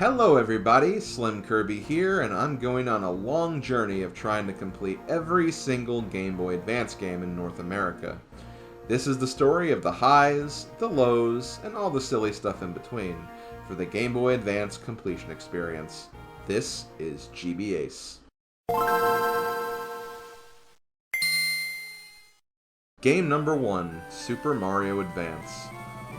Hello everybody, SlimKirby here, and I'm going on a long journey of trying to complete every single Game Boy Advance game in North America. This is the story of the highs, the lows, and all the silly stuff in between for the Game Boy Advance completion experience. This is GB Ace. Game number 1, Super Mario Advance.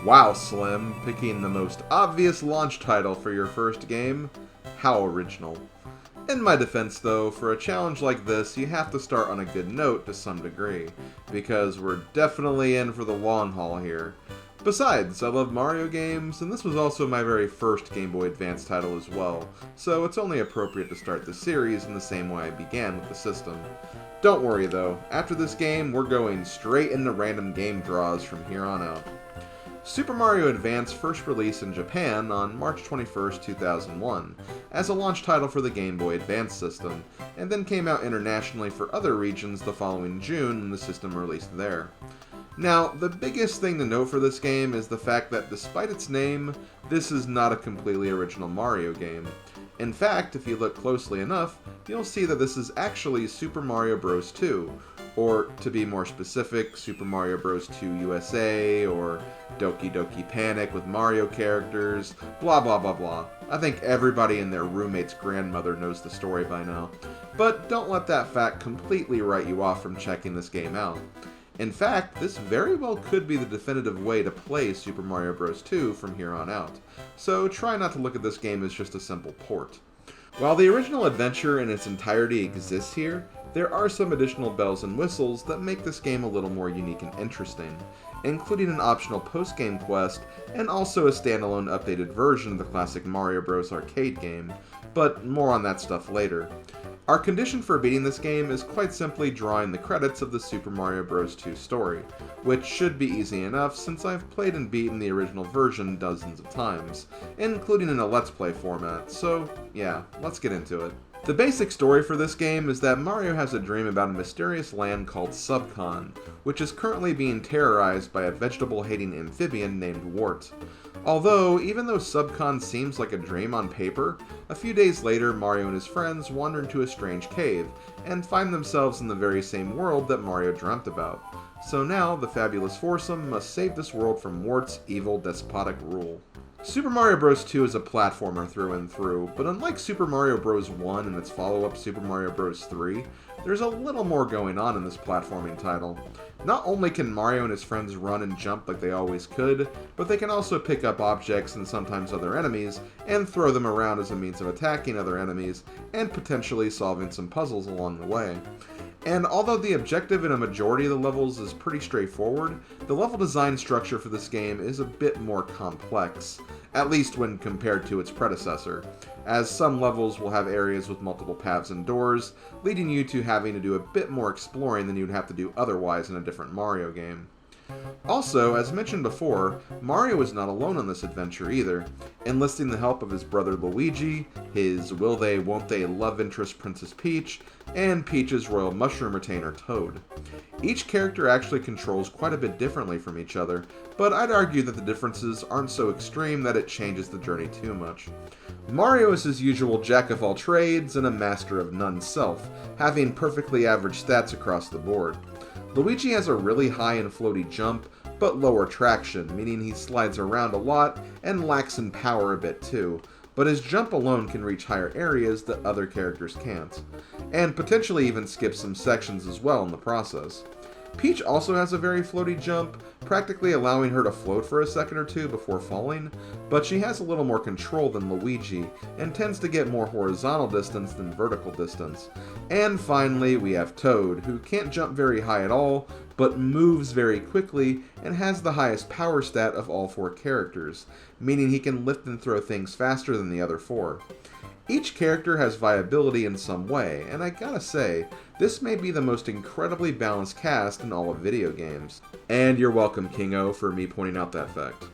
Wow, Slim, picking the most obvious launch title for your first game? How original. In my defense though, for a challenge like this, you have to start on a good note to some degree, because we're definitely in for the long haul here. Besides, I love Mario games, and this was also my very first Game Boy Advance title as well, so it's only appropriate to start the series in the same way I began with the system. Don't worry though, after this game, we're going straight into random game draws from here on out. Super Mario Advance first released in Japan on March 21, 2001, as a launch title for the Game Boy Advance system, and then came out internationally for other regions the following June when the system released there. Now, the biggest thing to note for this game is the fact that despite its name, this is not a completely original Mario game. In fact, if you look closely enough, you'll see that this is actually Super Mario Bros. 2, or to be more specific, Super Mario Bros. 2 USA, or Doki Doki Panic with Mario characters, blah blah blah blah. I think everybody and their roommate's grandmother knows the story by now. But don't let that fact completely write you off from checking this game out. In fact, this very well could be the definitive way to play Super Mario Bros. 2 from here on out, so try not to look at this game as just a simple port. While the original adventure in its entirety exists here, there are some additional bells and whistles that make this game a little more unique and interesting, including an optional post-game quest and also a standalone updated version of the classic Mario Bros. Arcade game, but more on that stuff later. Our condition for beating this game is quite simply drawing the credits of the Super Mario Bros. 2 story, which should be easy enough since I've played and beaten the original version dozens of times, including in a Let's Play format, so yeah, let's get into it. The basic story for this game is that Mario has a dream about a mysterious land called Subcon, which is currently being terrorized by a vegetable-hating amphibian named Wart. Although, even though Subcon seems like a dream on paper, a few days later Mario and his friends wander into a strange cave, and find themselves in the very same world that Mario dreamt about. So now, the fabulous foursome must save this world from Wart's evil, despotic rule. Super Mario Bros. 2 is a platformer through and through, but unlike Super Mario Bros. 1 and its follow-up Super Mario Bros. 3, there's a little more going on in this platforming title. Not only can Mario and his friends run and jump like they always could, but they can also pick up objects and sometimes other enemies, and throw them around as a means of attacking other enemies, and potentially solving some puzzles along the way. And although the objective in a majority of the levels is pretty straightforward, the level design structure for this game is a bit more complex, at least when compared to its predecessor, as some levels will have areas with multiple paths and doors, leading you to having to do a bit more exploring than you'd have to do otherwise in a different Mario game. Also, as mentioned before, Mario is not alone on this adventure either, enlisting the help of his brother Luigi, his will-they, won't-they love interest Princess Peach, and Peach's royal mushroom retainer Toad. Each character actually controls quite a bit differently from each other, but I'd argue that the differences aren't so extreme that it changes the journey too much. Mario is his usual jack-of-all-trades and a master-of-none self, having perfectly average stats across the board. Luigi has a really high and floaty jump, but lower traction, meaning he slides around a lot and lacks in power a bit too, but his jump alone can reach higher areas that other characters can't, and potentially even skip some sections as well in the process. Peach also has a very floaty jump, practically allowing her to float for a second or two before falling, but she has a little more control than Luigi, and tends to get more horizontal distance than vertical distance. And finally, we have Toad, who can't jump very high at all, but moves very quickly, and has the highest power stat of all four characters, meaning he can lift and throw things faster than the other four. Each character has viability in some way, and I gotta say, this may be the most incredibly balanced cast in all of video games. And you're welcome, Kingo, for me pointing out that fact.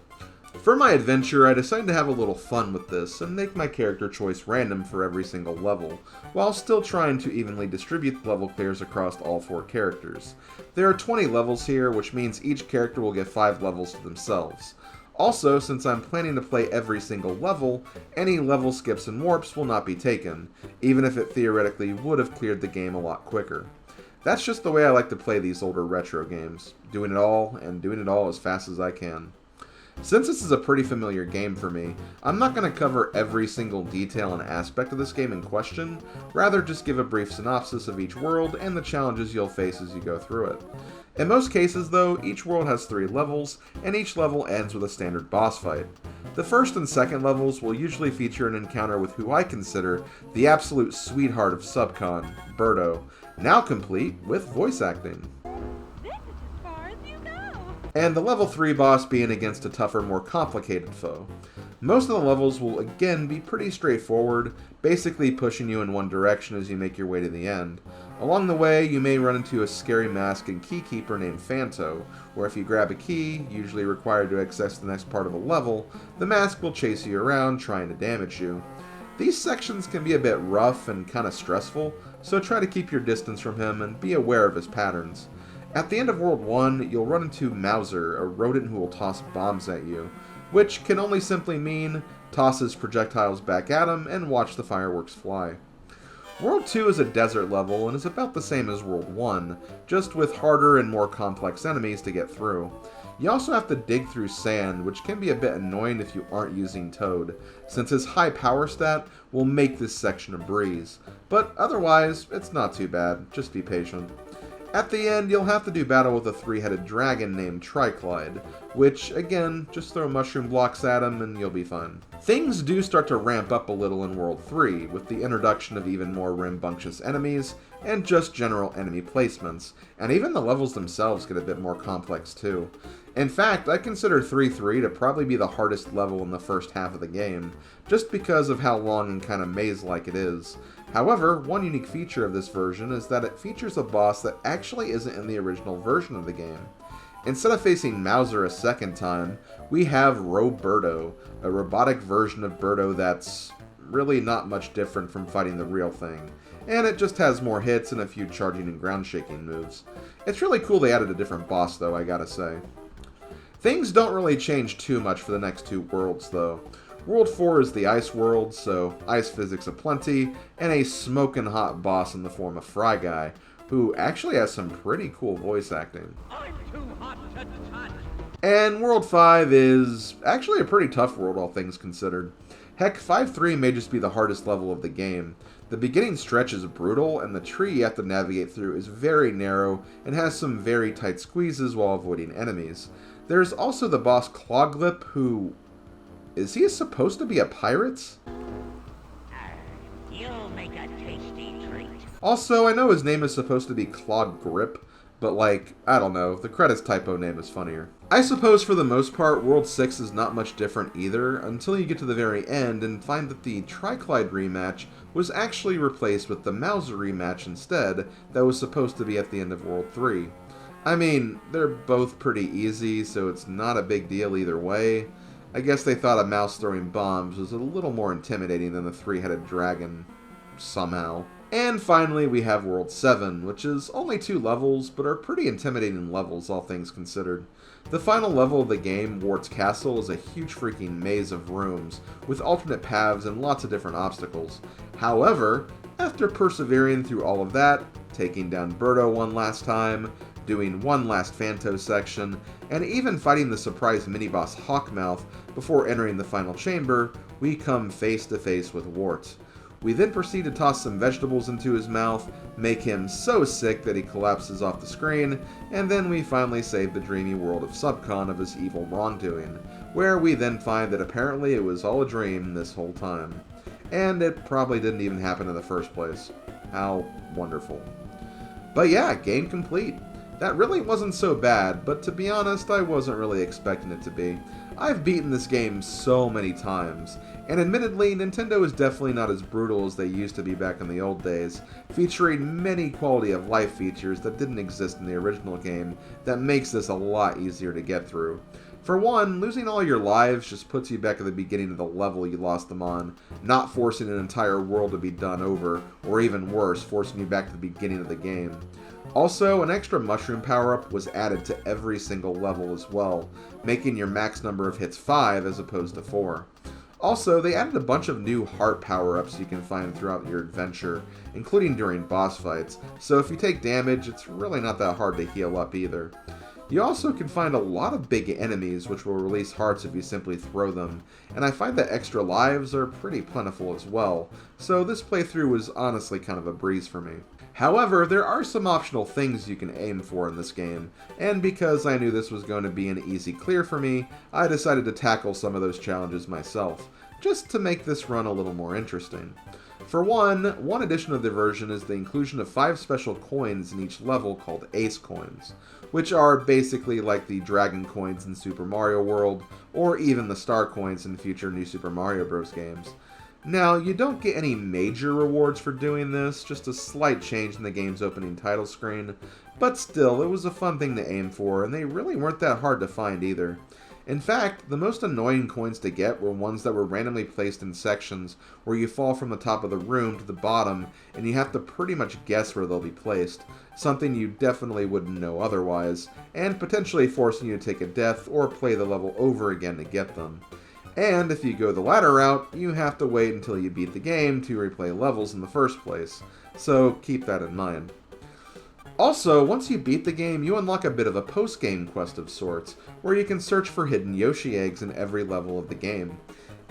For my adventure, I decided to have a little fun with this and make my character choice random for every single level, while still trying to evenly distribute the level clears across all four characters. There are 20 levels here, which means each character will get 5 levels to themselves. Also, since I'm planning to play every single level, any level skips and warps will not be taken, even if it theoretically would have cleared the game a lot quicker. That's just the way I like to play these older retro games, doing it all, and doing it all as fast as I can. Since this is a pretty familiar game for me, I'm not going to cover every single detail and aspect of this game in question, rather just give a brief synopsis of each world and the challenges you'll face as you go through it. In most cases though, each world has 3 levels, and each level ends with a standard boss fight. The first and second levels will usually feature an encounter with who I consider the absolute sweetheart of Subcon, Birdo, now complete with voice acting. And the level 3 boss being against a tougher, more complicated foe. Most of the levels will again be pretty straightforward, basically pushing you in one direction as you make your way to the end. Along the way, you may run into a scary mask and keykeeper named Phanto, where if you grab a key, usually required to access the next part of a level, the mask will chase you around trying to damage you. These sections can be a bit rough and kinda stressful, so try to keep your distance from him and be aware of his patterns. At the end of World 1, you'll run into Mauser, a rodent who will toss bombs at you, which can only simply mean toss his projectiles back at him and watch the fireworks fly. World 2 is a desert level and is about the same as World 1, just with harder and more complex enemies to get through. You also have to dig through sand, which can be a bit annoying if you aren't using Toad, since his high power stat will make this section a breeze. But otherwise, it's not too bad, just be patient. At the end, you'll have to do battle with a 3-headed dragon named Triclide, which, again, just throw mushroom blocks at him and you'll be fine. Things do start to ramp up a little in World 3, with the introduction of even more rambunctious enemies, and just general enemy placements, and even the levels themselves get a bit more complex too. In fact, I consider 3-3 to probably be the hardest level in the first half of the game, just because of how long and kind of maze-like it is. However, one unique feature of this version is that it features a boss that actually isn't in the original version of the game. Instead of facing Mauser a second time, we have Roberto, a robotic version of Birdo that's really not much different from fighting the real thing, and it just has more hits and a few charging and ground shaking moves. It's really cool they added a different boss though, I gotta say. Things don't really change too much for the next 2 worlds though. World 4 is the ice world, so ice physics aplenty, and a smoking hot boss in the form of Fry Guy, who actually has some pretty cool voice acting. I'm too hot to touch. And World 5 is actually a pretty tough world, all things considered. Heck, 5-3 may just be the hardest level of the game. The beginning stretch is brutal, and the tree you have to navigate through is very narrow and has some very tight squeezes while avoiding enemies. There's also the boss Cloglip, who... is he supposed to be a pirate? You'll make a tasty treat. Also, I know his name is supposed to be Clog Grip, but like, I don't know, the credits typo name is funnier. I suppose for the most part, World 6 is not much different either, until you get to the very end and find that the Triclide rematch was actually replaced with the Mauser rematch instead that was supposed to be at the end of World 3. I mean, they're both pretty easy, so it's not a big deal either way. I guess they thought a mouse throwing bombs was a little more intimidating than the 3-headed dragon, somehow. And finally, we have World 7, which is only 2 levels, but are pretty intimidating levels, all things considered. The final level of the game, Wart's Castle, is a huge freaking maze of rooms, with alternate paths and lots of different obstacles. However, after persevering through all of that, taking down Birdo one last time, doing one last Phanto section, and even fighting the surprise mini-boss Hawkmouth before entering the final chamber, we come face to face with Wart. We then proceed to toss some vegetables into his mouth, make him so sick that he collapses off the screen, and then we finally save the dreamy world of Subcon of his evil wrongdoing, where we then find that apparently it was all a dream this whole time. And it probably didn't even happen in the first place. How wonderful. But yeah, game complete. That really wasn't so bad, but to be honest, I wasn't really expecting it to be. I've beaten this game so many times, and admittedly, Nintendo is definitely not as brutal as they used to be back in the old days, featuring many quality of life features that didn't exist in the original game that makes this a lot easier to get through. For one, losing all your lives just puts you back at the beginning of the level you lost them on, not forcing an entire world to be done over, or even worse, forcing you back to the beginning of the game. Also, an extra mushroom power-up was added to every single level as well, making your max number of hits 5 as opposed to 4. Also, they added a bunch of new heart power-ups you can find throughout your adventure, including during boss fights, so if you take damage, it's really not that hard to heal up either. You also can find a lot of big enemies which will release hearts if you simply throw them, and I find that extra lives are pretty plentiful as well, so this playthrough was honestly kind of a breeze for me. However, there are some optional things you can aim for in this game, and because I knew this was going to be an easy clear for me, I decided to tackle some of those challenges myself, just to make this run a little more interesting. For one addition of the version is the inclusion of 5 special coins in each level called Ace Coins, which are basically like the Dragon Coins in Super Mario World, or even the Star Coins in future New Super Mario Bros. Games. Now, you don't get any major rewards for doing this, just a slight change in the game's opening title screen, but still, it was a fun thing to aim for, and they really weren't that hard to find either. In fact, the most annoying coins to get were ones that were randomly placed in sections where you fall from the top of the room to the bottom and you have to pretty much guess where they'll be placed, something you definitely wouldn't know otherwise, and potentially forcing you to take a death or play the level over again to get them. And if you go the latter route, you have to wait until you beat the game to replay levels in the first place, so keep that in mind. Also, once you beat the game, you unlock a bit of a post-game quest of sorts, where you can search for hidden Yoshi eggs in every level of the game.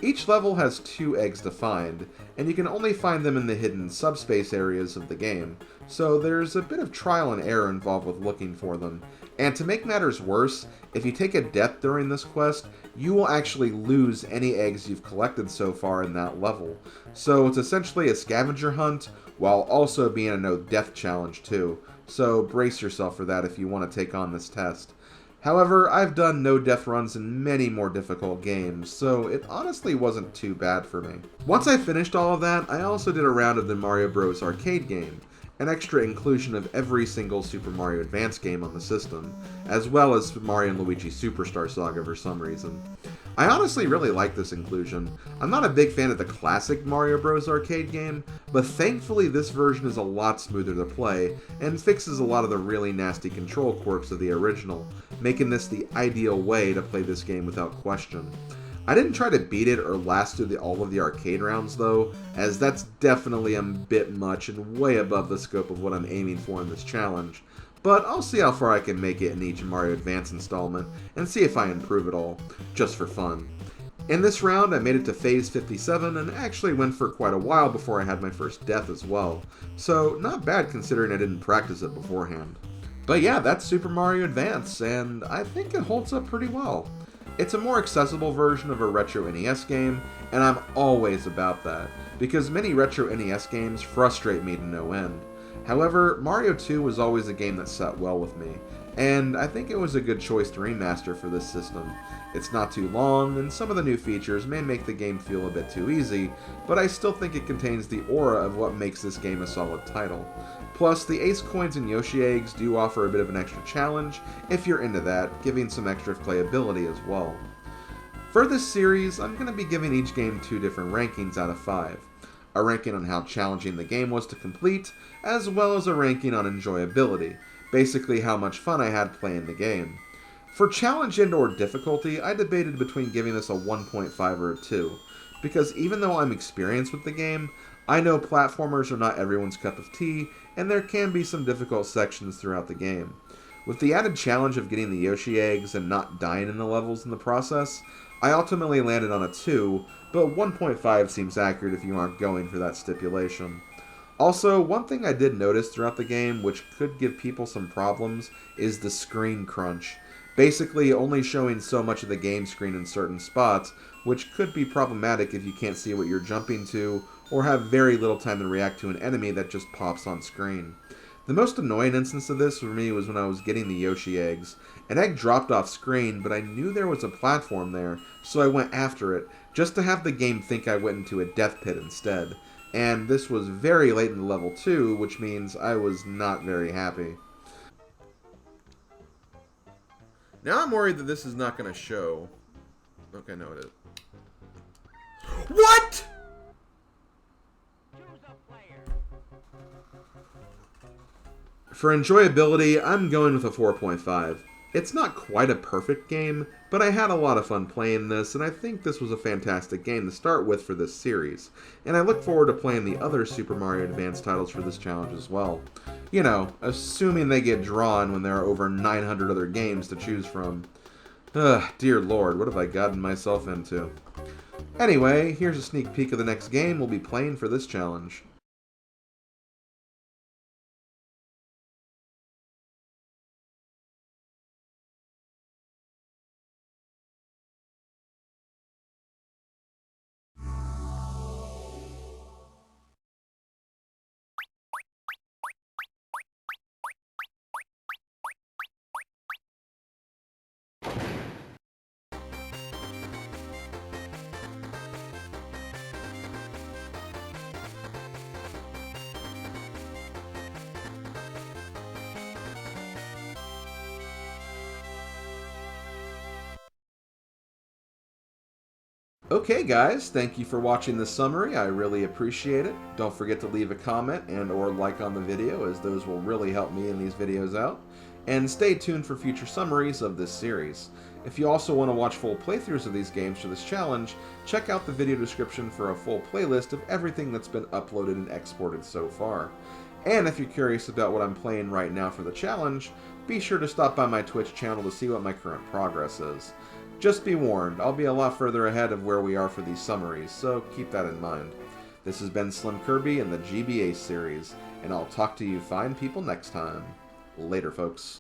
Each level has 2 eggs to find, and you can only find them in the hidden subspace areas of the game, so there's a bit of trial and error involved with looking for them. And to make matters worse, if you take a death during this quest, you will actually lose any eggs you've collected so far in that level. So it's essentially a scavenger hunt, while also being a no-death challenge too. So brace yourself for that if you want to take on this test. However, I've done no-death runs in many more difficult games, so it honestly wasn't too bad for me. Once I finished all of that, I also did a round of the Mario Bros. Arcade game, an extra inclusion of every single Super Mario Advance game on the system, as well as Mario & Luigi Superstar Saga for some reason. I honestly really like this inclusion. I'm not a big fan of the classic Mario Bros. Arcade game, but thankfully this version is a lot smoother to play, and fixes a lot of the really nasty control quirks of the original, making this the ideal way to play this game without question. I didn't try to beat it or last through all of the arcade rounds though, as that's definitely a bit much and way above the scope of what I'm aiming for in this challenge. But I'll see how far I can make it in each Mario Advance installment, and see if I improve it all, just for fun. In this round, I made it to phase 57, and actually went for quite a while before I had my first death as well, so not bad considering I didn't practice it beforehand. But yeah, that's Super Mario Advance, and I think it holds up pretty well. It's a more accessible version of a retro NES game, and I'm always about that, because many retro NES games frustrate me to no end. However, Mario 2 was always a game that sat well with me, and I think it was a good choice to remaster for this system. It's not too long, and some of the new features may make the game feel a bit too easy, but I still think it contains the aura of what makes this game a solid title. Plus, the Ace Coins and Yoshi Eggs do offer a bit of an extra challenge, if you're into that, giving some extra playability as well. For this series, I'm going to be giving each game 2 different rankings out of 5. A ranking on how challenging the game was to complete, as well as a ranking on enjoyability, basically how much fun I had playing the game. For challenge and or difficulty, I debated between giving this a 1.5 or a 2, because even though I'm experienced with the game, I know platformers are not everyone's cup of tea, and there can be some difficult sections throughout the game. With the added challenge of getting the Yoshi eggs and not dying in the levels in the process, I ultimately landed on a 2, but 1.5 seems accurate if you aren't going for that stipulation. Also, one thing I did notice throughout the game, which could give people some problems, is the screen crunch. Basically, only showing so much of the game screen in certain spots, which could be problematic if you can't see what you're jumping to, or have very little time to react to an enemy that just pops on screen. The most annoying instance of this for me was when I was getting the Yoshi eggs. An egg dropped off screen, but I knew there was a platform there, so I went after it, just to have the game think I went into a death pit instead. And this was very late in the level too, which means I was not very happy. Now I'm worried that this is not going to show. Okay, no it is. What?! Choose a player. For enjoyability, I'm going with a 4.5. It's not quite a perfect game, but I had a lot of fun playing this, and I think this was a fantastic game to start with for this series. And I look forward to playing the other Super Mario Advance titles for this challenge as well. You know, assuming they get drawn when there are over 900 other games to choose from. Ugh, dear lord, what have I gotten myself into? Anyway, here's a sneak peek of the next game we'll be playing for this challenge. Okay guys, thank you for watching this summary. I really appreciate it. Don't forget to leave a comment and or like on the video, as those will really help me in these videos out. And stay tuned for future summaries of this series. If you also want to watch full playthroughs of these games for this challenge, check out the video description for a full playlist of everything that's been uploaded and exported so far. And if you're curious about what I'm playing right now for the challenge, be sure to stop by my Twitch channel to see what my current progress is. Just be warned, I'll be a lot further ahead of where we are for these summaries, so keep that in mind. This has been SlimKirby in the GBA series, and I'll talk to you fine people next time. Later, folks.